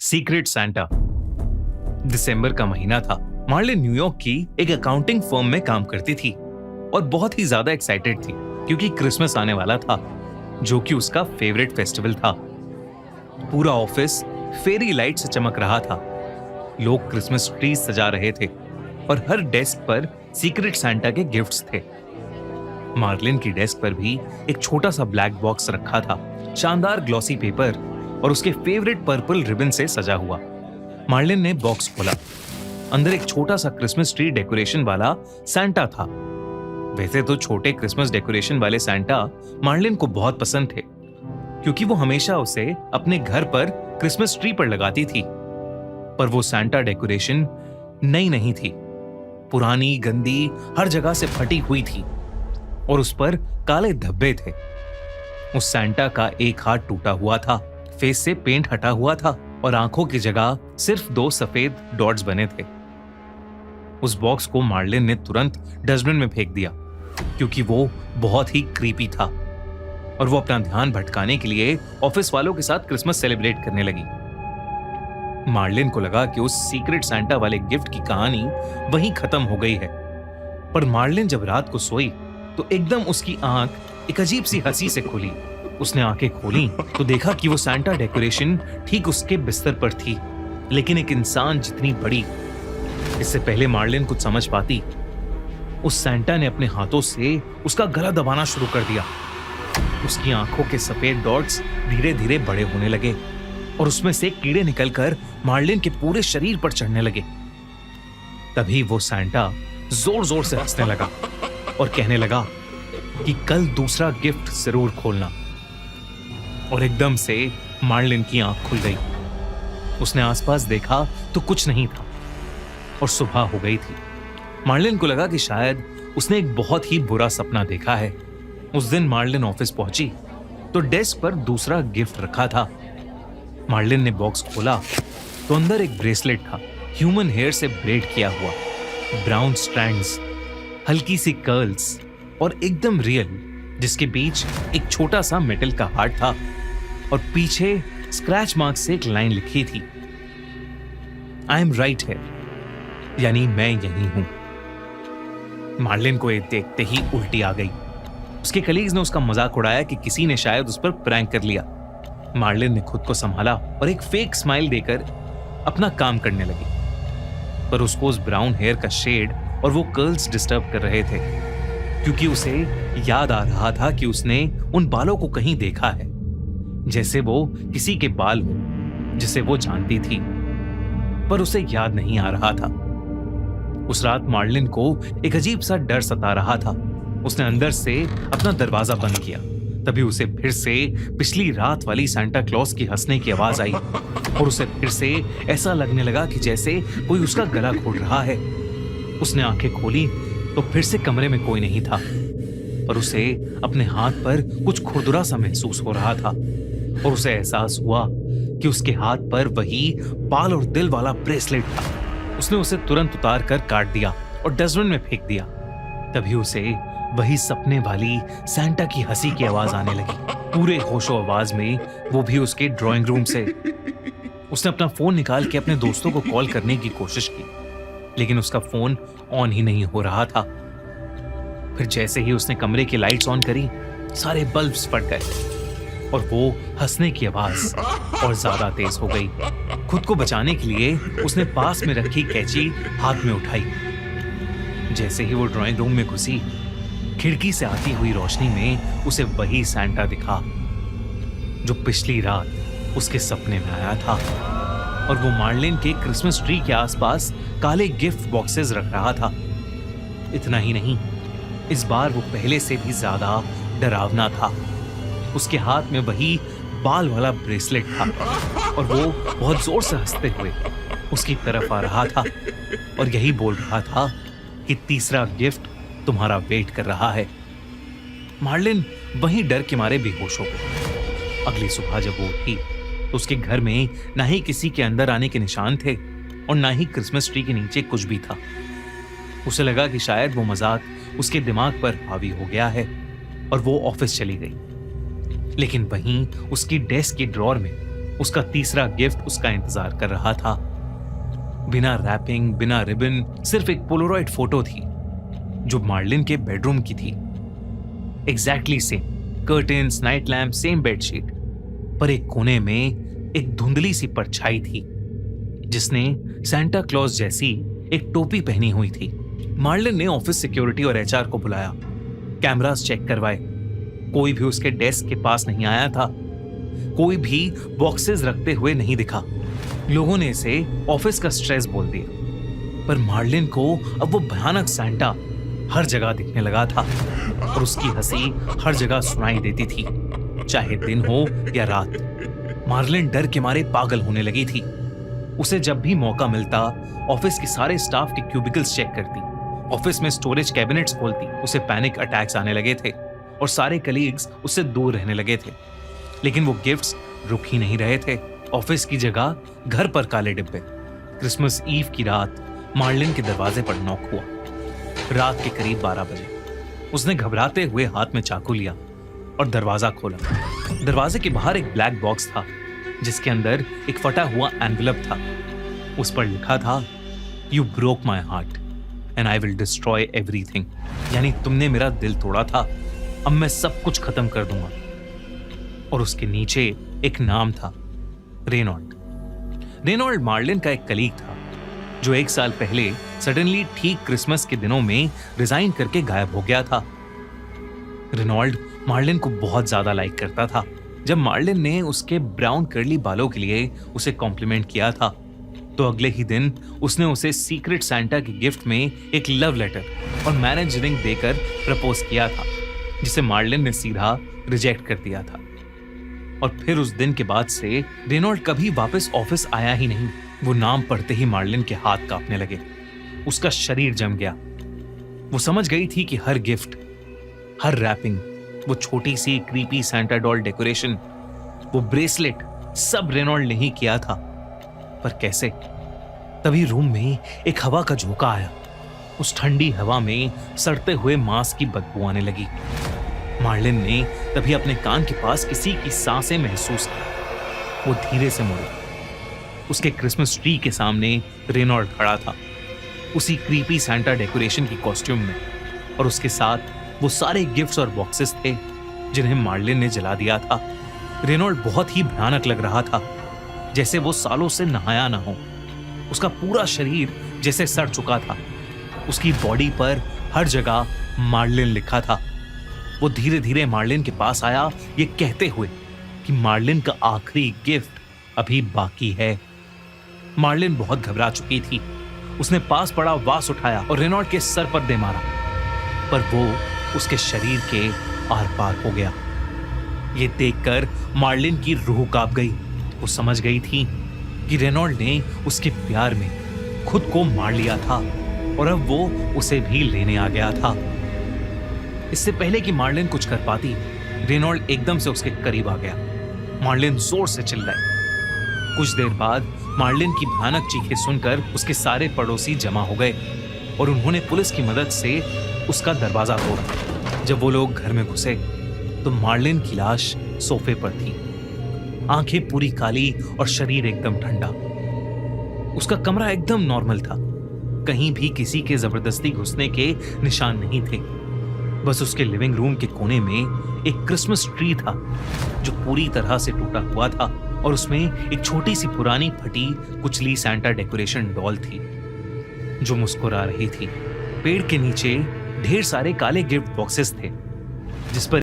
Secret Santa. दिसंबर का महीना था। मार्लिन न्यूयॉर्क की एक अकाउंटिंग फर्म में काम करती थी और बहुत ही ज्यादा एक्साइटेड थी क्योंकि क्रिसमस आने वाला था, जो कि उसका फेवरेट फेस्टिवल था। पूरा ऑफिस फेरी लाइट से चमक रहा था। लोग क्रिसमस ट्री सजा रहे थे और हर डेस्क पर सीक्रेट सैंटा के गिफ्ट्स थे। मार्लिन की डेस्क पर भी एक छोटा सा ब्लैक बॉक्स रखा था, शानदार ग्लॉसी पेपर और उसके फेवरेट पर्पल रिबन से सजा हुआ। मार्लिन ने बॉक्स खोला। अंदर एक छोटा सा क्रिसमस ट्री डेकोरेशन वाला सैंटा था। वैसे तो छोटे क्रिसमस डेकोरेशन वाले सैंटा मार्लिन को बहुत पसंद थे, क्योंकि वो हमेशा उसे अपने घर पर क्रिसमस ट्री पर लगाती थी। पर वो सैंटा डेकोरेशन नई नहीं थी, पुरानी, गंदी, हर जगह से फटी हुई थी और उस पर काले धब्बे थे। उस सैंटा का एक हाथ टूटा हुआ था, फेस से पेंट हटा हुआ था और आंखों की जगह सिर्फ 2 सफेद डॉट्स बने थे। उस बॉक्स को मार्लिन ने तुरंत डस्टबिन में फेंक दिया, क्योंकि वो बहुत ही क्रीपी था और वो अपना ध्यान भटकाने के लिए ऑफिस वालों के साथ क्रिसमस सेलिब्रेट करने लगी। मार्लिन को लगा कि उस सीक्रेट सैंटा वाले गिफ्ट की कहानी वहीं खत्म हो गई है। पर मार्लिन जब रात को सोई तो एकदम उसकी आंख एक अजीब सी हंसी से खुली। उसने आंखें खोली तो देखा कि वो सैंटा डेकोरेशन ठीक उसके बिस्तर पर थी, लेकिन एक इंसान जितनी बड़ी। इससे पहले मार्लिन कुछ समझ पाती, उस सैंटा ने अपने हाथों से उसका गला दबाना शुरू कर दिया। उसकी आंखों के सफेद डॉट्स धीरे धीरे बड़े होने लगे और उसमें से कीड़े निकलकर मार्लिन के पूरे शरीर पर चढ़ने लगे। तभी वो सैंटा जोर जोर से हंसने लगा और कहने लगा कि कल दूसरा गिफ्ट जरूर खोलना। और एकदम से मार्लिन की आंख खुल गई। उसने आसपास देखा तो कुछ नहीं था और सुबह हो गई थी। मार्लिन को लगा कि शायद उसने एक बहुत ही बुरा सपना देखा है। उस दिन मार्लिन ऑफिस पहुंची तो डेस्क पर दूसरा गिफ्ट रखा था। मार्लिन ने बॉक्स खोला तो अंदर एक ब्रेसलेट था, ह्यूमन हेयर से ब्रेड किया हुआ, ब्राउन स्ट्रैंड्स, हल्की सी कर्ल्स और एकदम रियल, जिसके बीच एक छोटा सा मेटल का हार्ट था और पीछे स्क्रैच मार्क से एक लाइन लिखी थी, आई एम राइट है, यानी मैं यही हूं। मार्लिन को ये देखते ही उल्टी आ गई। उसके कलीग्स ने उसका मजाक उड़ाया कि किसी ने शायद उस पर प्रैंक कर लिया। मार्लिन ने खुद को संभाला और एक फेक स्माइल देकर अपना काम करने लगी। पर उसको उस ब्राउन हेयर का शेड और वो कर्ल्स डिस्टर्ब कर रहे थे, क्योंकि उसे याद आ रहा था कि उसने उन बालों को कहीं देखा है, जैसे वो किसी के बाल हो जिसे वो जानती थी, पर उसे याद नहीं आ रहा था। उस रात मार्लिन को एक अजीब सा डर सता रहा था। उसने अंदर से अपना दरवाजा बंद किया। तभी उसे फिर से पिछली रात वाली सैंटा क्लॉज की हंसने की आवाज आई और उसे फिर से ऐसा लगने लगा कि जैसे कोई उसका गला घोट रहा है। उसने आंखें खोली तो फिर से कमरे में कोई नहीं था, पर उसे अपने हाथ पर कुछ खुरदुरा सा महसूस हो रहा था और उसे एहसास हुआ कि उसके हाथ पर वही बाल और दिल वाला ब्रेसलेट था। उसने उसे तुरंत उतार कर काट दिया और डस्टबिन में फेंक दिया। तभी उसे वही सपने वाली सैंटा की हंसी की आवाज आने लगी, पूरे होशो आवाज में, वो भी उसके ड्राइंग रूम से। उसने अपना फोन निकाल के अपने दोस्तों को कॉल करने की कोशिश की, लेकिन उसका फोन ऑन ही नहीं हो रहा था। फिर जैसे ही उसने कमरे की लाइट्स ऑन करी, सारे बल्ब्स फट गए और वो हंसने की आवाज और ज्यादा तेज हो गई। खुद को बचाने के लिए उसने पास में रखी कैंची हाथ में उठाई। जैसे ही वो ड्राइंग रूम में घुसी, खिड़की से आती हुई रोशनी में उसे वही सैंटा दिखा जो पिछली रात उसके सपने में आया था और वो मार्लिन के क्रिसमस ट्री के आसपास काले गिफ्ट बॉक्सेस रख रहा था। इतना ही नहीं, इस बार वो पहले से भी ज्यादा डरावना था। उसके हाथ में वही बाल वाला ब्रेसलेट था और वो बहुत जोर से हंसते हुए उसकी तरफ आ रहा था और यही बोल रहा था कि तीसरा गिफ्ट तुम्हारा वेट कर रहा है। मार्लिन वहीं डर के मारे बेहोश हो गई। अगली सुबह जब वो उठी तो उसके घर में ना ही किसी के अंदर आने के निशान थे और ना ही क्रिसमस ट्री के नीचे कुछ भी था। उसे लगा कि शायद वो मजाक उसके दिमाग पर हावी हो गया है और वो ऑफिस चली गई। लेकिन वहीं उसकी डेस्क के ड्रॉर में उसका तीसरा गिफ्ट उसका इंतजार कर रहा था। बिना रैपिंग, बिना रिबन, सिर्फ एक पोलोरॉइड फोटो थी जो मार्लिन के बेडरूम की थी। Exactly same curtains, night lamp, same bedsheet, पर एक कोने में एक धुंधली सी परछाई थी जिसने सांता क्लॉज जैसी एक टोपी पहनी हुई थी। मार्लिन ने ऑफिस सिक्योरिटी और एचआर को बुलाया, कैमरास चेक करवाए। कोई भी उसके डेस्क के पास नहीं आया था, कोई भी बॉक्सेस रखते हुए नहीं दिखा। लोगों ने इसे ऑफिस का स्ट्रेस बोल दिया, पर मार्लिन को अब वो भयानक सांता हर जगह दिखने लगा था और उसकी हंसी हर जगह सुनाई देती थी, चाहे दिन हो या रात। मार्लिन डर के मारे पागल होने लगी थी। उसे जब भी मौका मिलता ऑफिस के सारे स्टाफ के क्यूबिकल्स चेक करती, ऑफिस में स्टोरेज कैबिनेट्स खोलती। उसे पैनिक अटैक्स आने लगे थे और सारे कलीग्स उससे दूर रहने लगे थे। लेकिन वो गिफ्ट्स रुक ही नहीं रहे थे। ऑफिस की जगह घर पर काले डिब्बे। क्रिसमस ईव की रात मार्लिन के दरवाजे पर नॉक हुआ। रात के करीब 12 बजे उसने घबराते हुए हाथ में चाकू लिया और दरवाजा खोला। दरवाजे के बाहर एक ब्लैक बॉक्स था जिसके अंदर एक फटा हुआ एनवेलप था। उस पर लिखा था, you broke my heart and I will destroy everything. यानी तुमने मेरा दिल तोड़ा था, अब मैं सब कुछ खत्म कर दूंगा। और उसके नीचे एक नाम था, रेनॉल्ड। रेनॉल्ड मार्लिन का एक कलीग था जो 1 साल पहले सडनली ठीक क्रिसमस के दिनों में रिजाइन करके गायब हो गया था। रेनॉल्ड मार्लिन को बहुत ज्यादा लाइक करता था। जब मार्लिन ने उसके ब्राउन कर्ली बालों के लिए उसे कॉम्प्लीमेंट किया था तो अगले ही दिन उसने उसे सीक्रेट सांता के गिफ्ट में एक लव लेटर और मैरिज रिंग देकर प्रपोज किया था, जिसे मार्लिन ने सीधा रिजेक्ट कर दिया था। और फिर उस दिन के बाद से रेनॉल्ड कभी वापस ऑफिस आया ही नहीं। वो नाम पढ़ते ही मार्लिन के हाथ कांपने लगे, उसका शरीर जम गया। वो समझ गई थी कि हर गिफ्ट, हर रैपिंग, वो छोटी सी क्रीपी सांता डॉल डेकोरेशन, वो ब्रेसलेट, सब रेनॉल्ड ने ही किया था। पर कैसे? तभी रूम में एक हवा का झोंका आया। उस ठंडी हवा में सड़ते हुए मांस की बदबू आने लगी। मार्लिन ने तभी अपने कान के पास किसी की सांसें महसूस की। वो धीरे से मुड़ी। उसके क्रिसमस ट्री के सामने रेनॉल्ड खड़ा था, उसी क्रीपी सांता डेकोरेशन की कॉस्ट्यूम में, और उसके साथ वो सारे गिफ्ट्स और बॉक्सेस थे जिन्हें मार्लिन ने जला दिया था। रेनॉल्ड बहुत ही भयानक लग रहा था, जैसे वो सालों से नहाया ना हो। उसका पूरा शरीर जैसे सड़ चुका था। उसकी बॉडी पर हर जगह मार्लिन लिखा था। वो धीरे धीरे मार्लिन के पास आया, ये कहते हुए कि मार्लिन का आखिरी गिफ्ट अभी बाकी है। मार्लिन बहुत घबरा चुकी थी। उसने पास पड़ा वास उठाया और रेनॉल्ड के सर पर दे मारा, पर वो उसके शरीर के आर पार हो गया। ये देखकर मार्लिन की रूह कांप गई। वो समझ गई थी कि रेनॉल्ड ने उसके प्यार में खुद को मार लिया था और अब वो उसे भी लेने आ गया था। इससे पहले कि मार्लिन कुछ कर पाती, रेनॉल्ड एकदम से उसके करीब आ गया। मार्लिन जोर से चिल्लाई। कुछ देर बाद मार्लिन की भयानक चीखें सुनकर उसके सारे पड़ोसी जमा हो गए और उन्होंने पुलिस की मदद से उसका दरवाजा तोड़ा। जब वो लोग घर में घुसे तो मार्लिन की लाश सोफे पर थी, आंखें पूरी काली और शरीर एकदम ठंडा। उसका कमरा एकदम नॉर्मल था, कहीं भी किसी के जबरदस्ती घुसने के निशान नहीं थे। बस उसके लिविंग रूम के कोने में एक क्रिसमस ट्री था जो पूरी तरह से टूटा हुआ था और उसमें एक छोटी सी पुरानी फटी कुचली सांता डेकोरेशन डॉल थी जो मुस्कुरा रही थी। पेड़ के नीचे ढेर सारे काले गिफ्ट बॉक्सेस थे जिस पर